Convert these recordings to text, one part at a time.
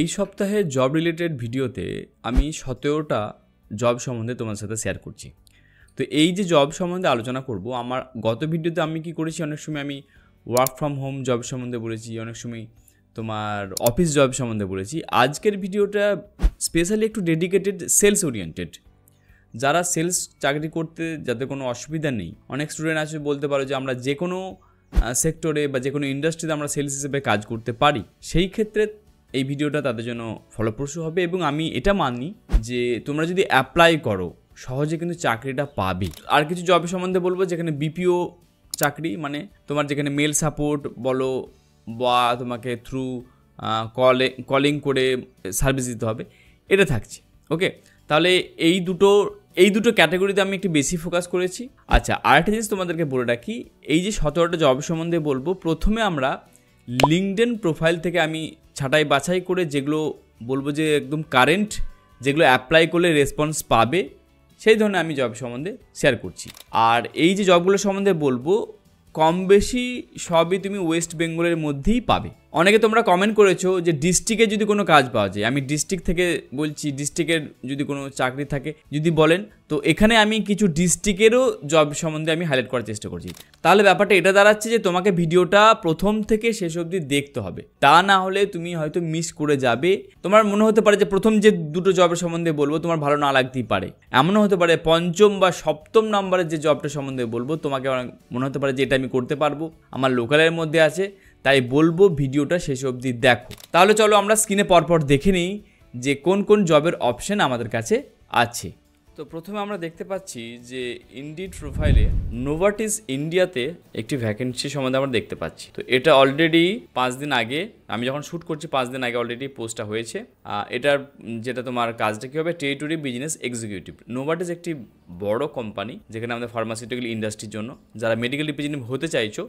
এই সপ্তাহে job related ভিডিওতে আমি 17টা জব সম্বন্ধে তোমার সাথে শেয়ার করছি। তো এই যে জব সম্বন্ধে আলোচনা করব, আমার গত ভিডিওতে আমি কি করেছি, অনেক সময় আমি ওয়ার্ক ফ্রম হোম জব সম্বন্ধে বলেছি, অনেক সময় তোমার অফিস জব সম্বন্ধে বলেছি। আজকের ভিডিওটা স্পেশালি একটু ডেডিকেটেড সেলস ওরিয়েন্টেড। যারা সেলস চাকরি করতে যাদের কোনো অসুবিধা নেই, অনেক স্টুডেন্ট আছে বলতে পারো যে আমরা যে কোনো সেক্টরে বা যে কোনো ইন্ডাস্ট্রিতে আমরা সেলস হিসেবে কাজ করতে পারি, সেই ক্ষেত্রে এই ভিডিওটা তাদের জন্য ফলপ্রসূ হবে। এবং আমি এটা মানি যে তোমরা যদি অ্যাপ্লাই করো সহজে কিন্তু চাকরিটা পাবে। আর কিছু জব সম্বন্ধে বলবো যেখানে বিপিও চাকরি, মানে তোমার যেখানে মেল সাপোর্ট বলো বা তোমাকে থ্রু কলিং করে সার্ভিস দিতে হবে, এটা থাকছে। ওকে, তাহলে এই দুটো ক্যাটাগরিতে আমি একটু বেশি ফোকাস করেছি। আচ্ছা, আরেকটা জিনিস তোমাদেরকে বলে রাখি, এই যে 17টা জব সম্বন্ধে বলবো, প্রথমে আমরা লিঙ্কডইন প্রোফাইল থেকে আমি ছাঁটাই বাছাই করে যেগুলো বলবো যে একদম কারেন্ট, যেগুলো অ্যাপ্লাই করলে রেসপন্স পাবে, সেই ধরনের আমি জব সম্বন্ধে শেয়ার করছি। আর এই যে জবগুলো সম্বন্ধে বলবো, কম বেশি সবই তুমি ওয়েস্ট বেঙ্গলের মধ্যেই পাবে। অনেকে তোমরা কমেন্ট করেছো যে ডিস্ট্রিক্টে যদি কোনো কাজ পাওয়া যায়, আমি ডিস্ট্রিক্ট থেকে বলছি, ডিস্ট্রিক্টের যদি কোনো চাকরি থাকে যদি বলেন, তো এখানে আমি কিছু ডিস্ট্রিক্টেরও জব সম্বন্ধে আমি হাইলাইট করার চেষ্টা করছি। তাহলে ব্যাপারটা এটা দাঁড়াচ্ছে যে তোমাকে ভিডিওটা প্রথম থেকে শেষ অবধি দেখতে হবে, তা না হলে তুমি হয়তো মিস করে যাবে। তোমার মনে হতে পারে যে প্রথম যে দুটো জবের সম্বন্ধে বলবো তোমার ভালো না লাগতেই পারে, এমনও হতে পারে পঞ্চম বা সপ্তম নম্বরের যে জবটা সম্বন্ধে বলবো তোমাকে মনে হতে পারে যে এটা আমি করতে পারবো, আমার লোকালের মধ্যে আছে, তাই বলবো ভিডিওটা শেষ অবধি দেখো। তাহলে চলো আমরা স্ক্রিনে পরপর দেখে নিই যে কোন কোন জবের অপশন আমাদের কাছে আছে। তো প্রথমে আমরা দেখতে পাচ্ছি যে ইনডিড প্রোফাইলে নোভার্টিস ইন্ডিয়াতে একটি ভ্যাকেন্সি সম্বন্ধে আমরা দেখতে পাচ্ছি। তো এটা অলরেডি 5 দিন আগে, আমি যখন শ্যুট করছি 5 দিন আগে অলরেডি পোস্টটা হয়েছে। এটার যেটা তোমার কাজটা কী হবে, টেরিটরি বিজনেস এক্সিকিউটিভ। নোভার্টিস একটি বড় কোম্পানি যেখানে আমাদের ফার্মাসিউটিক্যাল ইন্ডাস্ট্রির জন্য যারা মেডিকেল রিপ্রেজেন্টেটিভ হতে চাইছো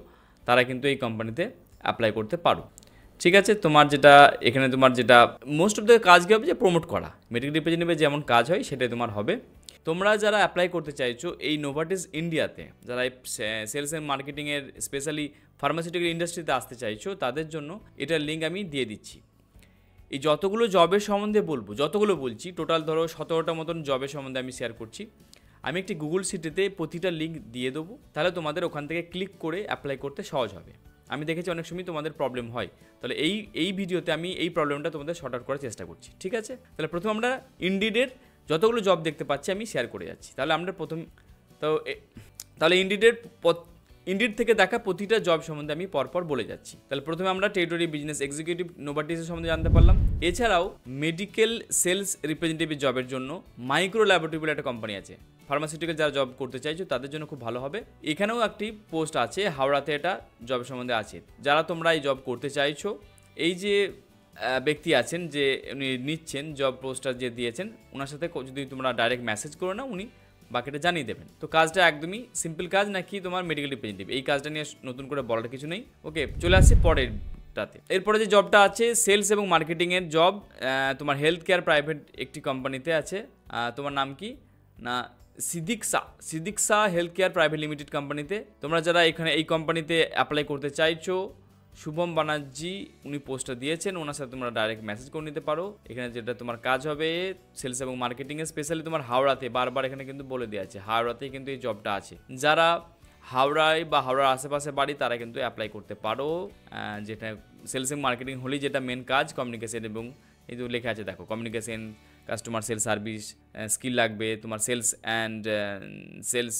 তারা কিন্তু এই কোম্পানিতে অ্যাপ্লাই করতে পারো। ঠিক আছে, তোমার যেটা এখানে তোমার যেটা মোস্ট অফ দ্য কাজ কী হবে, যে প্রমোট করা, মেডিকেল রিপ্রেজেন্টেটিভের যেমন কাজ হয় সেটাই তোমার হবে। তোমরা যারা অ্যাপ্লাই করতে চাইছো এই নোভার্টিস ইন্ডিয়াতে, যারা সেলস অ্যান্ড মার্কেটিংয়ের স্পেশালি ফার্মাসিউটিক্যাল ইন্ডাস্ট্রিতে আসতে চাইছো, তাদের জন্য এটার লিঙ্ক আমি দিয়ে দিচ্ছি। এই যতগুলো জবের সম্বন্ধে বলবো, যতগুলো বলছি টোটাল ধরো 17টা মতন জবের সম্বন্ধে আমি শেয়ার করছি। আমি একটি গুগল শিটেতে প্রতিটা লিঙ্ক দিয়ে দেবো, তাহলে তোমাদের ওখান থেকে ক্লিক করে অ্যাপ্লাই করতে সহজ হবে। আমি দেখেছি অনেক সময় তোমাদের প্রবলেম হয়, তাহলে এই ভিডিওতে আমি এই প্রবলেমটা তোমাদের শর্ট আউট করার চেষ্টা করছি। ঠিক আছে, তাহলে প্রথমে আমরা ইনডিডের যতগুলো জব দেখতে পাচ্ছি আমি শেয়ার করে যাচ্ছি। তাহলে আমরা তাহলে ইনডিড থেকে দেখা প্রতিটা জব সম্বন্ধে আমি পরপর বলে যাচ্ছি। তাহলে প্রথমে আমরা টেরিটরি বিজনেস এক্সিকিউটিভ নোভার্টিসের সম্বন্ধে জানতে পারলাম। এছাড়াও মেডিকেল সেলস রিপ্রেজেন্টেটিভ জবের জন্য মাইক্রো ল্যাবরেটরি বলে একটা কোম্পানি আছে, ফার্মাসিউটিক্যাল যারা জব করতে চাইছো তাদের জন্য খুব ভালো হবে। এখানেও একটি পোস্ট আছে, হাওড়াতে এটা জব সম্বন্ধে আছে। যারা তোমরা এই জব করতে চাইছো, এই যে ব্যক্তি আছেন যে উনি নিচ্ছেন জব পোস্টটা যে দিয়েছেন, ওনার সাথে যদি তোমরা ডাইরেক্ট মেসেজ করো না, উনি বাকিটা জানিয়ে দেবেন। তো কাজটা একদমই সিম্পল কাজ, নাকি তোমার মেডিকেল রিপ্রেজেন্টেটিভ, এই কাজটা নিয়ে নতুন করে বলার কিছু নেই। ওকে, চলে আসছে পরেরটাতে। এরপরে যে জবটা আছে সেলস এবং মার্কেটিংয়ের জব, তোমার হেলথ কেয়ার প্রাইভেট একটি কোম্পানিতে আছে। তোমার নাম কি না, সিদিকসা হেলথ কেয়ার প্রাইভেট লিমিটেড কোম্পানিতে। তোমরা যারা এখানে এই কোম্পানিতে অ্যাপ্লাই করতে চাইছো, শুভম বানার্জি উনি পোস্টটা দিয়েছেন, ওনার সাথে তোমরা ডাইরেক্ট মেসেজ করে নিতে পারো। এখানে যেটা তোমার কাজ হবে সেলস এবং মার্কেটিংয়ে, স্পেশালি তোমার হাওড়াতে, বারবার এখানে কিন্তু বলে দেওয়া আছে হাওড়াতেই কিন্তু এই জবটা আছে। যারা হাওড়ায় বা হাওড়ার আশেপাশে বাড়ি তারা কিন্তু অ্যাপ্লাই করতে পারো। যেটা সেলস এবং মার্কেটিং হলেই যেটা মেন কাজ, কমিউনিকেশন এবং এই যে লেখা আছে দেখো, communication, customer sales service skill লাগবে, তোমার sales and sales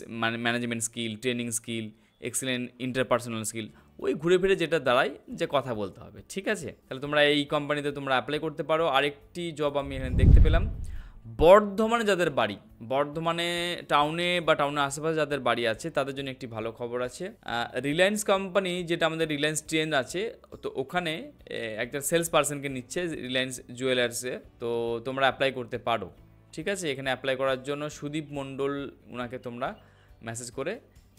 management skill, training skill, excellent interpersonal skill, ওই ঘুরে ফিরে যেটা দাঁড়ায় যে কথা বলতে হবে। ঠিক আছে, তাহলে তোমরা এই কোম্পানিতে তোমরা অ্যাপ্লাই করতে পারো। আরেকটি জব আমি এখানে দেখতে পেলাম, বর্ধমানে যাদের বাড়ি, বর্ধমানে টাউনে বা টাউনের আশেপাশে যাদের বাড়ি আছে তাদের জন্য একটি ভালো খবর আছে। রিলায়েন্স কোম্পানি, যেটা আমাদের রিলায়েন্স ট্রেন্ড আছে, তো ওখানে একটা সেলস পার্সনকে নিচ্ছে রিলায়েন্স জুয়েলার্সে। তো তোমরা অ্যাপ্লাই করতে পারো। ঠিক আছে, এখানে অ্যাপ্লাই করার জন্য সুদীপ মণ্ডল, ওনাকে তোমরা মেসেজ করে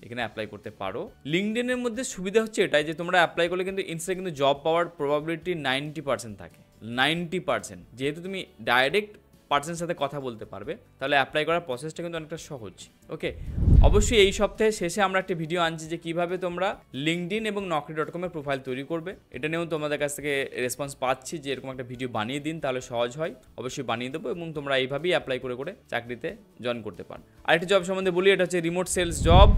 এখানে অ্যাপ্লাই করতে পারো। লিঙ্কডইনের মধ্যে সুবিধা হচ্ছে এটাই যে তোমরা অ্যাপ্লাই করলে কিন্তু ইনস্টায় কিন্তু জব পাওয়ার প্রবাবিলিটি 90% থাকে, 90%। যেহেতু তুমি ডাইরেক্ট পার্সনের সাথে কথা বলতে পারবে, তাহলে অ্যাপ্লাই করার প্রসেসটা কিন্তু অনেকটা সহজ। ওকে, অবশ্যই এই সপ্তাহের শেষে আমরা একটা ভিডিও আনছি যে কিভাবে তোমরা লিঙ্কডইন এবং naukri.com এর প্রোফাইল তৈরি করবে। এটা নিয়েও তোমাদের কাছ থেকে রেসপন্স পাচ্ছি যে এরকম একটা ভিডিও বানিয়ে দিন, তাহলে সহজ হয়। অবশ্যই বানিয়ে দেবো এবং তোমরা এইভাবেই অ্যাপ্লাই করে করে চাকরিতে জয়েন করতে পারো। আরেকটা জব সম্বন্ধে বলি, এটা হচ্ছে রিমোট সেলস জব।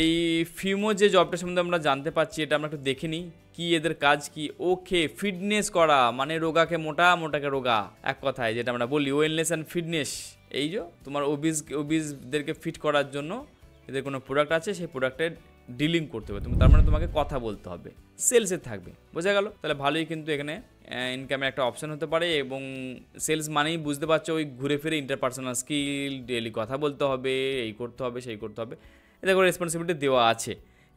এই ফিমো যে জবটা সম্বন্ধে আমরা জানতে পারছি, এটা আমরা একটু দেখে নিই কি এদের কাজ কি। ওকে, ফিটনেস করা মানে রোগাকে মোটা, মোটাকে রোগা, এক কথায় যেটা আমরা বলি ওয়েলনেস অ্যান্ড ফিটনেস। এই যে তোমার ওবিসদেরকে ফিট করার জন্য এদের কোনো প্রোডাক্ট আছে, সেই প্রোডাক্টের ডিলিং করতে হবে তুমি, তার মানে তোমাকে কথা বলতে হবে, সেলসে থাকবে, বোঝা গেল? তাহলে ভালোই কিন্তু এখানে ইনকামের একটা অপশন হতে পারে। এবং সেলস মানেই বুঝতে পারছো ওই ঘুরে ফিরে ইন্টারপার্সোনাল স্কিল, ডেলি কথা বলতে হবে, এই করতে হবে সেই করতে হবে, এতে করে রেসপন্সিবিলিটি দেওয়া আছে।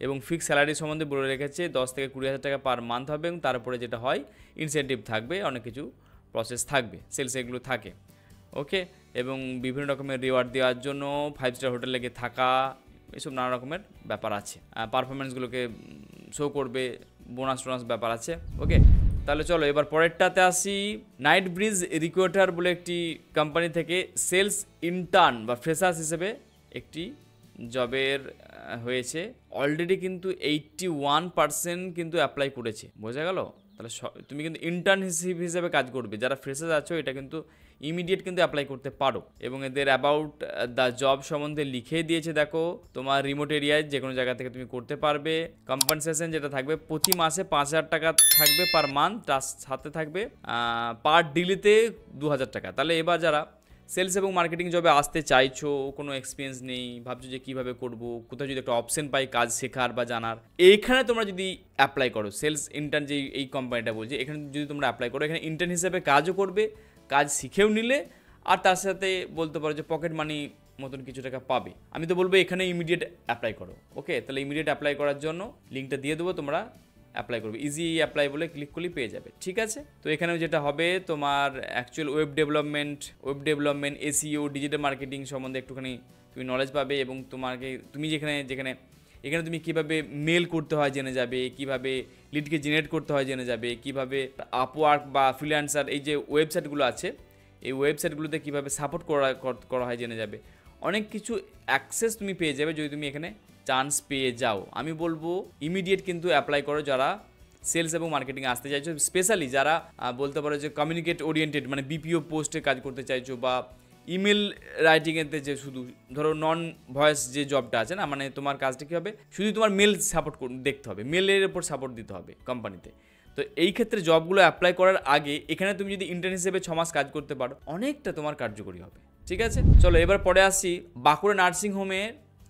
এবং ফিক্স স্যালারি সম্বন্ধে বলে রেখেছে 10 থেকে 20,000 টাকা পার মান্থ হবে। এবং তারপরে যেটা হয় ইনসেন্টিভ থাকবে, অনেক কিছু প্রসেস থাকবে, সেলস এগুলো থাকে। ওকে, এবং বিভিন্ন রকমের রিওয়ার্ড দেওয়ার জন্য 5 স্টার হোটেলে গিয়ে থাকা, এসব নানা রকমের ব্যাপার আছে। পারফরমেন্সগুলোকে শো করবে, বোনাস টোনাস ব্যাপার আছে। ওকে, তাহলে চলো এবার পরেরটাতে আসি। নাইট ব্রিজ রিক্রুটার বলে একটি কোম্পানি থেকে সেলস ইন্টার্ন বা ফ্রেশার্স হিসেবে একটি জবের হয়েছে। অলরেডি কিন্তু 81% কিন্তু অ্যাপ্লাই করেছে, বোঝা গেল? তাহলে তুমি কিন্তু ইন্টার্নশিপ হিসেবে কাজ করবে। যারা ফ্রেশার্স আছো এটা কিন্তু ইমিডিয়েট কিন্তু অ্যাপ্লাই করতে পারো। এবং এদের অ্যাবাউট দ্য জব সম্বন্ধে লিখে দিয়েছে, দেখো তোমার রিমোট এরিয়ায় যে কোনো জায়গা থেকে তুমি করতে পারবে। কম্পেনসেশন যেটা থাকবে প্রতি মাসে 5,000 টাকা থাকবে পার মান্থ, তার সাথে থাকবে পার ডিলিতে 2,000 টাকা। তাহলে এবার যারা সেলস এবং মার্কেটিং জবে আসতে চাইছো, কোনো এক্সপিরিয়েন্স নেই, ভাবছো যে কীভাবে করবো, কোথাও যদি একটা অপশন পাই কাজ শেখার বা জানার, এইখানে তোমরা যদি অ্যাপ্লাই করো, সেলস ইন্টার্ন যে এই কোম্পানিটা বলছে, এখানে যদি তোমরা অ্যাপ্লাই করো, এখানে ইন্টার্ন হিসেবে কাজও করবে, কাজ শিখেও নিলে, আর তার সাথে বলতে পারো যে পকেট মানি মতন কিছু টাকা পাবে। আমি তো বলবো এখানে ইমিডিয়েট অ্যাপ্লাই করো। ওকে, তাহলে ইমিডিয়েট অ্যাপ্লাই করার জন্য লিঙ্কটা দিয়ে দেবো, তোমরা অ্যাপ্লাই করবে, ইজি অ্যাপ্লাই বলে ক্লিক করলেই পেয়ে যাবে। ঠিক আছে, তো এখানেও যেটা হবে তোমার actual web development, SEO, digital marketing সম্বন্ধে একটুখানি তুমি নলেজ পাবে। এবং তুমি যেখানে এখানে তুমি কীভাবে মেল করতে হয় জেনে যাবে, কীভাবে লিডকে জেনারেট করতে হয় জেনে যাবে, কীভাবে আপওয়ার্ক বা ফ্রিল্যান্সার এই যে ওয়েবসাইটগুলো আছে, এই ওয়েবসাইটগুলোতে কীভাবে সাপোর্ট করা হয় জেনে যাবে। অনেক কিছু অ্যাক্সেস তুমি পেয়ে যাবে যদি তুমি এখানে চান্স পেয়ে যাও। আমি বলবো ইমিডিয়েট কিন্তু অ্যাপ্লাই করো যারা সেলস এবং মার্কেটিংয়ে আসতে চাইছো, স্পেশালি যারা বলতে পারো যে কমিউনিকেট ওরিয়েন্টেড, মানে বিপিও পোস্টে কাজ করতে চাইছো, বা ইমেল রাইটিংয়েতে যে শুধু ধরো নন ভয়েস যে জবটা আছে না, মানে তোমার কাজটা কী হবে, শুধু তোমার মেল সাপোর্ট দেখতে হবে, মেলের ওপর সাপোর্ট দিতে হবে কোম্পানিতে। তো এই ক্ষেত্রে জবগুলো অ্যাপ্লাই করার আগে এখানে তুমি যদি ইন্টার্ন হিসেবে 6 মাস কাজ করতে পারো, অনেকটা তোমার কার্যকরী হবে। ঠিক আছে, চলো এবার পরে আসি। বাঁকুড়া নার্সিং হোমে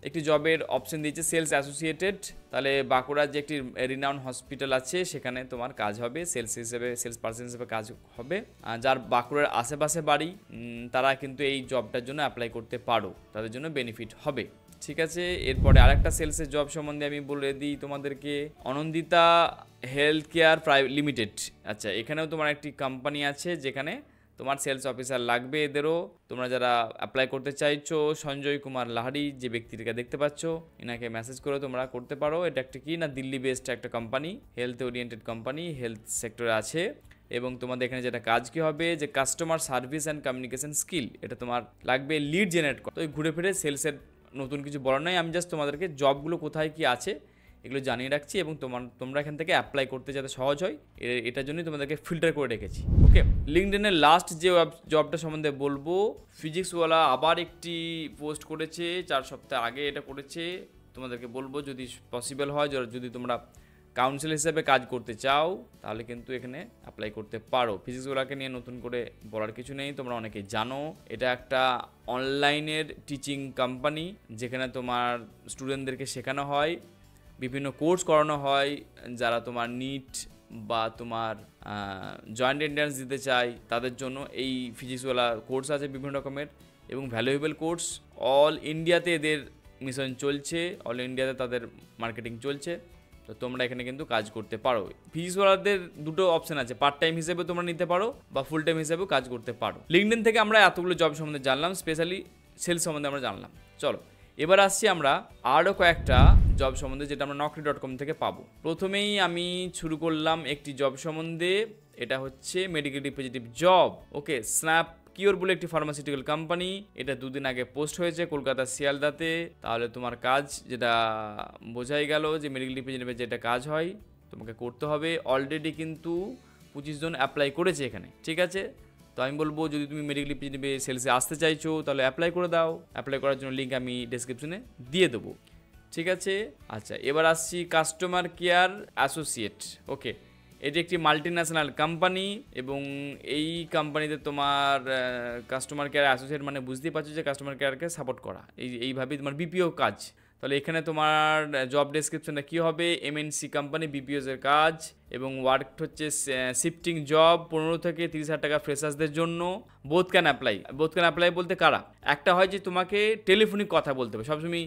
একটি জবের অপশন দিয়েছে সেলস অ্যাসোসিয়েটেড। তাহলে বাঁকুড়ার যে একটি রিনাউন হসপিটাল আছে সেখানে তোমার কাজ হবে সেলস পার্সন হিসেবে কাজ হবে। যার বাঁকুড়ার আশেপাশে বাড়ি তারা কিন্তু এই জবটার জন্য অ্যাপ্লাই করতে পারো, তাদের জন্য বেনিফিট হবে। ঠিক আছে, এরপরে আরেকটা সেলসের জব সম্বন্ধে আমি বলে দিই তোমাদেরকে। Anandita health care private limited. আচ্ছা, এখানেও তোমার একটি কোম্পানি আছে যেখানে তোমার সেলস অফিসার লাগবে এদেরও। তোমরা যারা অ্যাপ্লাই করতে চাইছো, সঞ্জয় কুমার লাহারি যে ব্যক্তিটাকে দেখতে পাচ্ছ, এনাকে মেসেজ করে তোমরা করতে পারো। এটা একটা কি না, দিল্লি বেসড একটা company, health oriented company, health সেক্টরে আছে। এবং তোমাদের এখানে যেটা কাজ কি হবে যে customer service and communication skill, এটা তোমার লাগবে লিড জেনারেট করা। তো ঘুরে ফিরে সেলসের নতুন কিছু বলার নয়, আমি জাস্ট তোমাদেরকে জবগুলো কোথায় কি আছে এগুলো জানিয়ে রাখছি, এবং তোমরা এখান থেকে অ্যাপ্লাই করতে যাতে সহজ হয় এটার জন্যই তোমাদেরকে ফিল্টার করে রেখেছি। ওকে, লিঙ্কডইনের লাস্ট যে জবটা সম্বন্ধে বলবো, ফিজিক্সওয়ালা আবার একটি পোস্ট করেছে, 4 সপ্তাহ আগে এটা করেছে। তোমাদেরকে বলবো যদি পসিবল হয়, যদি তোমরা কাউন্সিল হিসেবে কাজ করতে চাও তাহলে কিন্তু এখানে অ্যাপ্লাই করতে পারো। ফিজিক্সওয়ালাকে নিয়ে নতুন করে বলার কিছু নেই, তোমরা অনেকেই জানো। এটা একটা অনলাইনের টিচিং কোম্পানি যেখানে তোমার স্টুডেন্টদেরকে শেখানো হয়, বিভিন্ন কোর্স করানো হয়। যারা তোমার নিট বা তোমার জয়েন্ট এন্ট্রান্স দিতে চায় তাদের জন্য এই ফিজিক্সওয়ালা কোর্স আছে বিভিন্ন রকমের, এবং ভ্যালুয়েবল কোর্স। অল ইন্ডিয়াতে এদের মিশন চলছে, অল ইন্ডিয়াতে তাদের মার্কেটিং চলছে। তো তোমরা এখানে কিন্তু কাজ করতে পারো। ফিজিক্সওয়ালাদের দুটো অপশন আছে, পার্ট টাইম হিসেবে তোমরা নিতে পারো বা ফুল টাইম হিসেবেও কাজ করতে পারো। লিঙ্কডইন থেকে আমরা এতগুলো জব সম্বন্ধে জানলাম, স্পেশালি সেলস সম্বন্ধে আমরা জানলাম। চলো এবার আসছি আমরা আরও কয়েকটা জব সম্বন্ধে যেটা আমরা naukri.com থেকে পাবো। প্রথমেই আমি শুরু করলাম একটি জব সম্বন্ধে, এটা হচ্ছে মেডিকেল রিপ্রেজেন্টেটিভ জব। ওকে, স্ন্যাপ কিওর বলে একটি ফার্মাসিউটিক্যাল কোম্পানি, এটা 2 দিন আগে পোস্ট হয়েছে কলকাতা শিয়ালদাতে। তাহলে তোমার কাজ যেটা বোঝাই গেল যে মেডিকেল রিপ্রেজেন্টেটিভের যেটা কাজ হয় তোমাকে করতে হবে। অলরেডি কিন্তু 25 জন অ্যাপ্লাই করেছে এখানে, ঠিক আছে। তো আমি বলবো যদি তুমি মেডিকেল রিপ্রেজেন্টেটিভ সেলসে আসতে চাইছো তাহলে অ্যাপ্লাই করে দাও। অ্যাপ্লাই করার জন্য লিঙ্ক আমি ডেসক্রিপশনে দিয়ে দেবো, ঠিক আছে। আচ্ছা, এবার আসছি কাস্টমার কেয়ার অ্যাসোসিয়েট। ওকে, এটি একটি মাল্টিন্যাশনাল কোম্পানি এবং এই কোম্পানিতে তোমার কাস্টমার কেয়ার অ্যাসোসিয়েট মানে বুঝতেই পারছো যে কাস্টমার কেয়ারকে সাপোর্ট করা, এইভাবেই তোমার বিপিও কাজ। তাহলে এখানে তোমার জব ডেসক্রিপশনে কী হবে, এমএনসি কোম্পানি বিপিওসের কাজ এবং ওয়ার্ক হচ্ছে শিফটিং জব, 15 থেকে 30,000 টাকা ফ্রেশার্সদের জন্য। বোথ ক্যান অ্যাপ্লাই বলতে কারা, একটা হয় যে তোমাকে টেলিফোনিক কথা বলতে হবে, সবসময়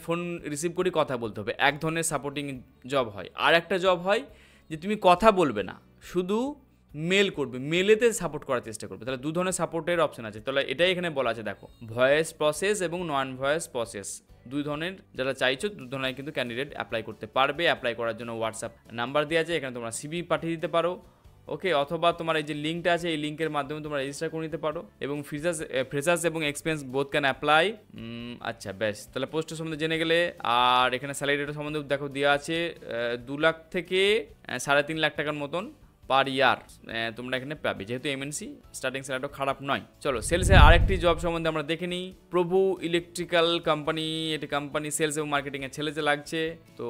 ফোন রিসিভ করে কথা বলতে হবে, এক ধরনের সাপোর্টিং জব হয়। আর একটা জব হয় যে তুমি কথা বলবে না, শুধু মেল করবে, মেলেতে সাপোর্ট করার চেষ্টা করবে। তাহলে 2 ধরনের সাপোর্টের অপশন আছে। তাহলে এটাই এখানে বলা আছে, দেখো ভয়েস প্রসেস এবং নন ভয়েস প্রসেস, 2 ধরনের যারা চাইছো 2 ধরনের কিন্তু ক্যান্ডিডেট অ্যাপ্লাই করতে পারবে। অ্যাপ্লাই করার জন্য হোয়াটসঅ্যাপ নাম্বার দেওয়া আছে, এখানে তোমরা সিভি পাঠিয়ে দিতে পারো। ওকে, অথবা তোমার এই যে লিঙ্কটা আছে এই লিঙ্কের মাধ্যমে তোমরা রেজিস্টার করে নিতে পারো। এবং ফ্রেশার্স এবং এক্সপিরিয়েন্স বোথ ক্যান অ্যাপ্লাই। আচ্ছা বেশ, তাহলে পোস্টের সম্বন্ধে জেনে গেলে। আর এখানে স্যালারি রেটের সম্বন্ধে দেখো দেওয়া আছে 2 লাখ থেকে 3.5 লাখ টাকার মতন পার ইয়ার তোমরা এখানে পাবে, যেহেতু এমএনসি স্টার্টিং স্যালারিটা খারাপ নয়। চলো সেলসের আরেকটি জব সম্বন্ধে আমরা দেখে নিই। প্রভু ইলেকট্রিক্যাল কোম্পানি, এটি কোম্পানি সেলস এবং মার্কেটিংয়ের ছেলেতে লাগছে। তো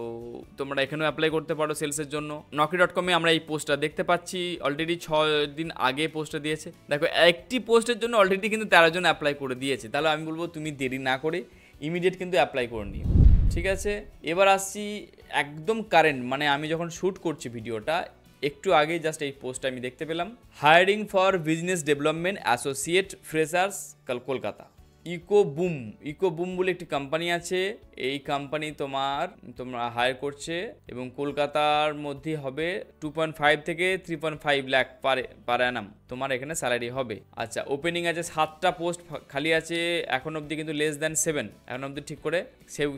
তোমরা এখানেও অ্যাপ্লাই করতে পারো সেলসের জন্য। Naukri.com আমরা এই পোস্টটা দেখতে পাচ্ছি, অলরেডি 6 দিন আগে পোস্টটা দিয়েছে। দেখো একটি পোস্টের জন্য অলরেডি কিন্তু 13 জন অ্যাপ্লাই করে দিয়েছে। তাহলে আমি বলবো তুমি দেরি না করে ইমিডিয়েট কিন্তু অ্যাপ্লাই করে নিও, ঠিক আছে। এবার আসছি একদম কারেন্ট, মানে আমি যখন শ্যুট করছি ভিডিওটা একটু আগে জাস্ট এই পোস্টটা আমি দেখতে পেলাম। Hiring for business development associate freshers Kolkata. Eco Boom বলে একটি কোম্পানি আছে, এই কোম্পানি তোমরা হায়ার করছে এবং কলকাতার মধ্যে হবে 2.5 থেকে 3.5 লাখ পার অ্যানাম তোমার এখানে স্যালারি হবে। আচ্ছা, ওপেনিং আছে 7টা পোস্ট খালি আছে এখন অবধি, কিন্তু লেস দ্যান 7 এখন অবধি ঠিক করে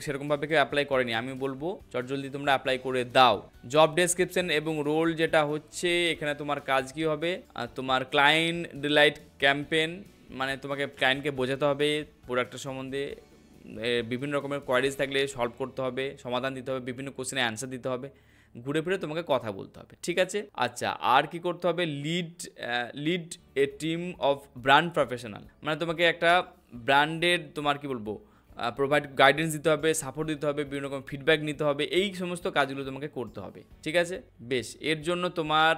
সেরকমভাবে কেউ অ্যাপ্লাই করেনি। আমি বলবো জলদি তোমরা অ্যাপ্লাই করে দাও। জব ডেসক্রিপশন এবং রোল যেটা হচ্ছে এখানে তোমার কাজ কি হবে, তোমার ক্লায়েন্ট ডিলাইট ক্যাম্পেন, মানে তোমাকে ক্লায়েন্টকে বোঝাতে হবে প্রোডাক্টের সম্বন্ধে, বিভিন্ন রকমের কোয়ারিজ থাকলে সলভ করতে হবে, সমাধান দিতে হবে, বিভিন্ন কোশ্চেনে অ্যান্সার দিতে হবে, ঘুরে ফিরে তোমাকে কথা বলতে হবে, ঠিক আছে। আচ্ছা, আর কি করতে হবে, lead a team of brand professional, মানে তোমাকে একটা ব্র্যান্ডের তোমার কি বলবো প্রোভাইড গাইডেন্স দিতে হবে, সাপোর্ট দিতে হবে, বিভিন্ন রকম ফিডব্যাক নিতে হবে, এই সমস্ত কাজগুলো তোমাকে করতে হবে, ঠিক আছে। বেশ, এর জন্য তোমার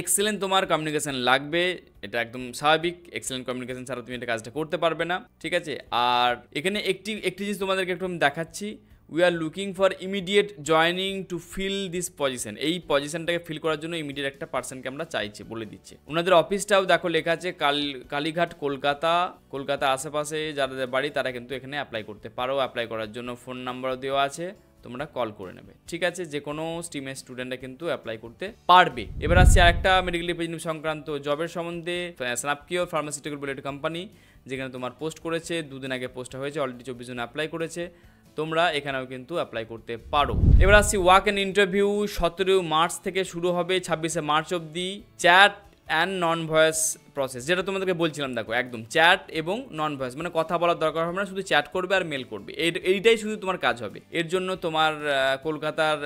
এক্সেলেন্ট তোমার কমিউনিকেশন লাগবে, এটা একদম স্বাভাবিক। এক্সেলেন্ট কমিউনিকেশন ছাড়া তুমি এটা কাজটা করতে পারবে না, ঠিক আছে। আর এখানে একটি জিনিস তোমাদেরকে একটু আমি দেখাচ্ছি, we are looking for immediate joining to fill this position. এই পজিশনটাকে ফিল করার জন্য ইমিডিয়েট একটা পার্সনকে আমরা চাইছি বলে দিচ্ছে। ওনাদের অফিসটাও দেখো লেখা আছে কালীঘাট কলকাতা আশেপাশে যাদের বাড়ি তারা কিন্তু এখানে অ্যাপ্লাই করতে পারো। অ্যাপ্লাই করার জন্য ফোন নাম্বারও দেওয়া আছে, তোমরা কল করে নেবে, ঠিক আছে। যে কোনো স্ট্রিমের স্টুডেন্টরা কিন্তু অ্যাপ্লাই করতে পারবে। এবার আসছে আরেকটা মেডিকেল রিপ্রেজেন্টেটিভ সংক্রান্ত জবের সম্বন্ধে। স্ন্যাপকিওর ফার্মাসিউটিক্যাল বলে একটা কোম্পানি, যেখানে তোমার পোস্ট করেছে 2 দিন আগে পোস্টটা হয়েছে, অলরেডি 24 জন অ্যাপ্লাই করেছে। তোমরা এখানেও কিন্তু অ্যাপ্লাই করতে পারো। এবার আসছি ওয়াক অ্যান্ড ইন্টারভিউ। 17 মার্চ থেকে শুরু হবে, 26 মার্চ অবধি। Chat and non voice process, যেটা তোমাদেরকে বলছিলাম, দেখো একদম চ্যাট এবং নন ভয়েস, মানে কথা বলার দরকার হবে না, শুধু চ্যাট করবে আর মেল করবে, এইটাই শুধু তোমার কাজ হবে। এর জন্য তোমার কলকাতার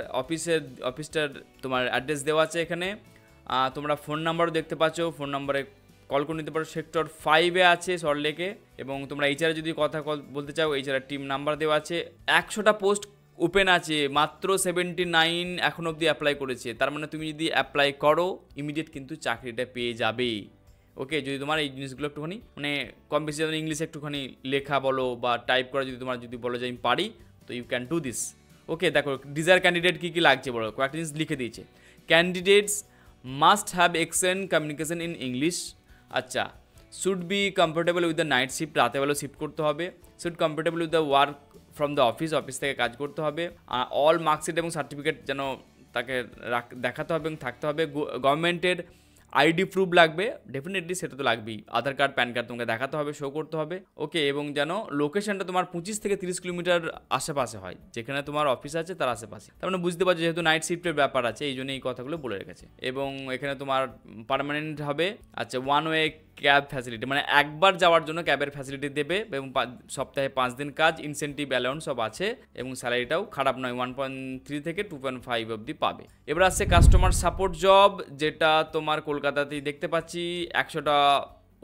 অফিসটার তোমার অ্যাড্রেস দেওয়া আছে এখানে। তোমরা ফোন নাম্বারও দেখতে পাচ্ছ, ফোন নাম্বারে কল করে নিতে পারো। সেক্টর 5-এ আছে সল্টলেকে। এবং তোমরা এইচআর যদি কথা বলতে চাও, এইচআর টিম নাম্বার দেওয়া আছে। 100টা পোস্ট ওপেন আছে, মাত্র 79 এখন অবধি অ্যাপ্লাই করেছে। তার মানে তুমি যদি অ্যাপ্লাই করো ইমিডিয়েট কিন্তু চাকরিটা পেয়ে যাবে। ওকে, যদি তোমার এই জিনিসগুলো একটুখানি মানে কম বেশি যেমন ইংলিশে একটুখানি লেখা বলো বা টাইপ করা যদি বলো যে আমি পারি, তো ইউ ক্যান ডু দিস। ওকে, দেখো ডিজায়ার ক্যান্ডিডেট কী লাগছে বলো, কয়েকটা জিনিস লিখে দিয়েছে। Candidates must have excellent communication in English. আচ্ছা, should be comfortable with the night shift, রাতেবেলা শিফট করতে হবে। Should comfortable with the work from the office থেকে কাজ করতে হবে। অল মার্কশিট এবং সার্টিফিকেট যেন তাকে দেখাতে হবে এবং থাকতে হবে। গভর্নমেন্টের আইডি প্রুফ লাগবে, ডেফিনেটলি সেটা তো লাগবেই। আধার কার্ড, প্যান কার্ড তোমাকে দেখাতে হবে, শো করতে হবে। ওকে, এবং যেন লোকেশনটা তোমার 25 থেকে 30 কিলোমিটার আশেপাশে হয়, যেখানে তোমার অফিস আছে তার আশেপাশে। তার মানে বুঝতে পারছো যেহেতু নাইট শিফটের ব্যাপার আছে, এই জন্য এই কথাগুলো বলে রেখেছে। এবং এখানে তোমার পার্মানেন্ট হবে। আচ্ছা, 1 ওয়ে ক্যাব ফ্যাসিলিটি, মানে একবার যাওয়ার জন্য ক্যাবের ফ্যাসিলিটি দেবে এবং সপ্তাহে 5 দিন কাজ, ইনসেন্টিভ অ্যালাউন্স সব আছে এবং স্যালারিটাও খারাপ নয়, 1.3 থেকে 2.5 অবধি পাবে। এবার আসছে কাস্টমার সাপোর্ট জব, যেটা তোমার কলকাতাতেই দেখতে পাচ্ছি 100টা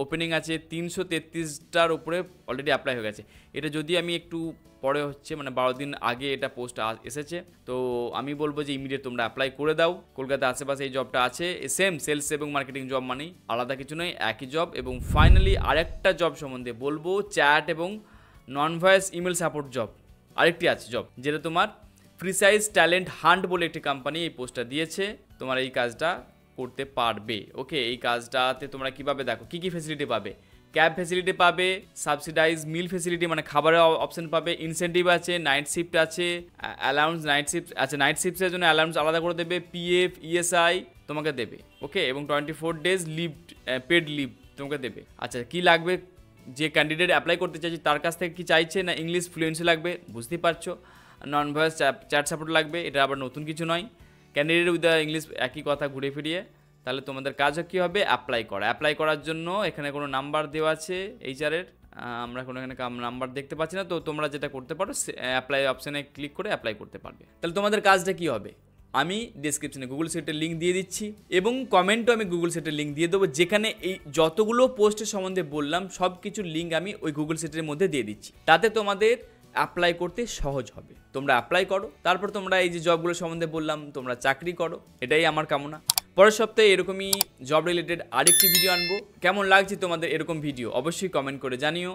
ওপেনিং আছে, 333টার উপরে অলরেডি অ্যাপ্লাই হয়ে গেছে। এটা যদি আমি একটু পরে হচ্ছে, মানে 12 দিন আগে এটা পোস্ট এসেছে, তো আমি বলবো যে ইমিডিয়েট তোমরা অ্যাপ্লাই করে দাও। কলকাতা আশেপাশে এই জবটা আছে, সেম সেলস এবং মার্কেটিং জব মানেই, আলাদা কিছু নয়, একই জব। এবং ফাইনালি আরেকটা জব সম্বন্ধে বলবো, চ্যাট এবং নন ভয়েস ইমেল সাপোর্ট জব আরেকটি আছে জব, যেটা তোমার প্রিসাইজ ট্যালেন্ট হান্ট বলে একটি কোম্পানি এই পোস্টটা দিয়েছে, তোমার এই কাজটা করতে পারবে। ওকে, এই কাজটাতে তোমরা কিভাবে দেখো কী কী ফেসিলিটি পাবে, ক্যাব ফেসিলিটি পাবে, সাবসিডাইজ মিল ফেসিলিটি মানে খাবারের অপশন পাবে, ইনসেন্টিভ আছে, নাইট শিফট আছে, অ্যালাউন্স নাইট শিফট আছে, নাইট শিফটের জন্য অ্যালাউন্স আলাদা করে দেবে, পিএফ ইএসআই তোমাকে দেবে। ওকে, এবং 24 ডেজ লিভ, পেড লিভ তোমাকে দেবে। আচ্ছা, কি লাগবে, যে ক্যান্ডিডেট অ্যাপ্লাই করতে চাইছে তার কাছ থেকে কি চাইছে, না ইংলিশ ফ্লুয়েন্সি লাগবে, বুঝতেই পারছো, নন ভয়েস চ্যাট সাপোর্ট লাগবে, এটা আবার নতুন কিছু নয়, ক্যান্ডিডেট উইথ ইংলিশ একই কথা ঘুরে ফিরিয়ে। তাহলে তোমাদের কাজও কী হবে, অ্যাপ্লাই করা। অ্যাপ্লাই করার জন্য এখানে কোনো নাম্বার দেওয়া আছে এইচআরের, আমরা কোনো এখানে নাম্বার দেখতে পাচ্ছি না, তো তোমরা যেটা করতে পারো অ্যাপ্লাই অপশানে ক্লিক করে অ্যাপ্লাই করতে পারবে। তাহলে তোমাদের কাজটা কী হবে, আমি ডিসক্রিপশনে গুগল সিটের লিঙ্ক দিয়ে দিচ্ছি এবং কমেন্টও আমি গুগল সিটের লিঙ্ক দিয়ে দেবো, যেখানে এই যতগুলো পোস্টের সম্বন্ধে বললাম সব কিছুর লিঙ্ক আমি ওই গুগল সিটের মধ্যে দিয়ে দিচ্ছি। তাতে তোমাদের অ্যাপ্লাই করতে সহজ হবে। তোমরা অ্যাপ্লাই করো, তারপর তোমরা এই যে জবগুলো সম্বন্ধে বললাম তোমরা চাকরি করো, এটাই আমার কামনা। পরের সপ্তাহে এরকমই জব রিলেটেড আরেকটি ভিডিও আনবো। কেমন লাগছে তোমাদের এরকম ভিডিও অবশ্যই কমেন্ট করে জানিও।